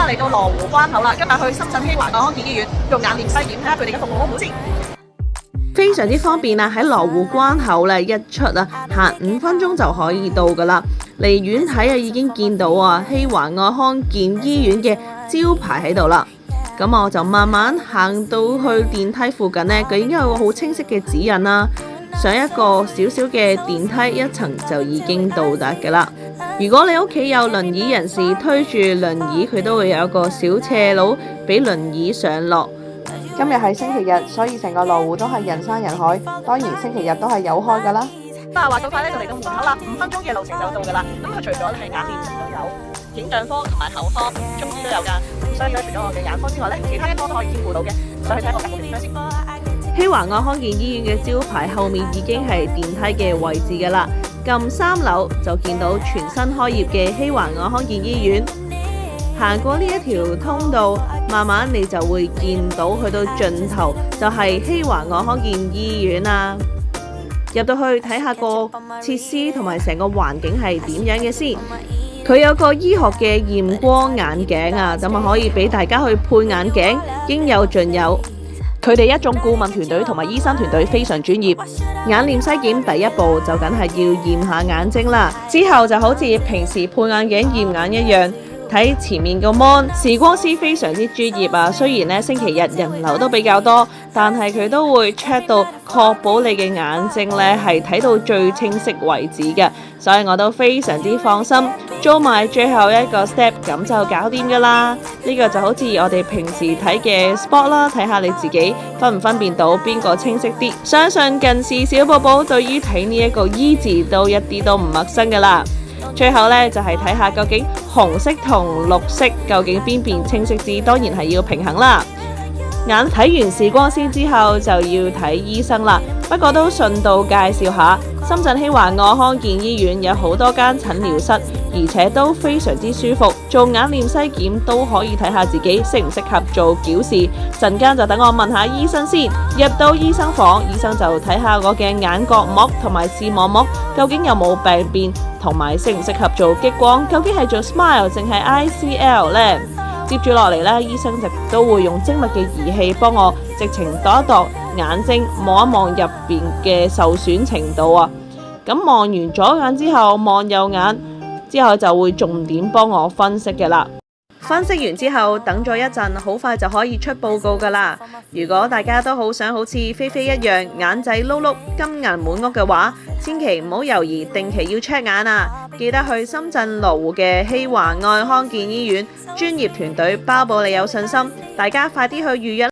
啦，嚟到羅湖關口啦，今日去深圳希華愛康健醫院用眼連篩檢，睇下佢哋嘅服務好唔好先。非常之方便啊！喺羅湖關口咧，一出啊，行5分鐘就可以到噶啦。離遠睇啊，已經見到啊希華愛康健醫院嘅招牌喺度啦。咁我就慢慢行到去電梯附近呢，佢已經有個好清晰嘅指引啦。上一個小小嘅電梯1層就已經到達噶啦。如果你屋企有輪椅人士推住輪椅，佢都會有一個小斜路俾輪椅上落。今日係星期日，所以成個羅湖都係人山人海。當然星期日都係有開噶啦。話到快咧就嚟到門口啦，5分鐘嘅路程就到噶啦。咁佢除咗係眼電都有，影像科同埋口科、中醫都有噶。所以咧，除咗我嘅眼科之外咧，其他一科都可以兼顧到嘅。上去睇我嘅點樣先。希華愛康健醫院嘅招牌後面已經係電梯嘅位置噶啦，撳3樓就見到全新開業嘅希華愛康健醫院。行過呢一條通道，慢慢你就會見到去到盡頭就係希華愛康健醫院啦。入到去睇下個設施同埋成個環境係點樣嘅先。佢有個醫學嘅驗光眼鏡啊，咁啊可以俾大家去配眼鏡，應有盡有。佢哋一眾顧問團隊同埋醫生團隊非常專業。眼臉篩檢第一步就梗係要驗下眼睛啦，之後就好似平時配眼鏡驗眼一樣。睇前面個 mon 視光師非常之專業啊，雖然呢星期日人流都比較多，但係佢都會 check 到確保你嘅眼睛呢係睇到最清晰為止嘅，所以我都非常之放心。做埋最後一個 step 咁就搞掂噶啦。呢個就好似我哋平時睇嘅 spot 啦，睇下你自己分唔分辨到邊個清晰啲。相信近視小寶寶對於睇呢一個醫字都一啲都唔陌生噶啦。最後呢，就係睇下究竟紅色同綠色究竟邊邊清晰啲，當然係要平衡啦。眼睇完視光師之後就要睇醫生啦。不過都順道介紹下，深圳希華愛康健醫院有好多間診療室，而且都非常之舒服。做眼臉篩檢都可以睇下自己適唔適合做矯視。陣間就等我問下醫生先。入到醫生房，醫生就睇下我嘅眼角膜同埋視網膜究竟有冇病變，同埋適唔適合做激光，究竟係做 SMILE 定係 ICL 呢？接住落嚟呢，醫生就都會用精密嘅儀器幫我直情度一度眼睛，望一望入邊嘅受損程度啊。咁望完左眼之後，望右眼之後就會重點幫我分析嘅啦。分析完之後，等咗一陣，好快就可以出報告噶啦。如果大家都好想好似菲菲一樣眼仔碌碌、金銀滿屋嘅話，千祈唔好猶豫，定期要 check 眼啊！記得去深圳羅湖嘅希華愛康健醫院，專業團隊包保你有信心。大家快啲去預約。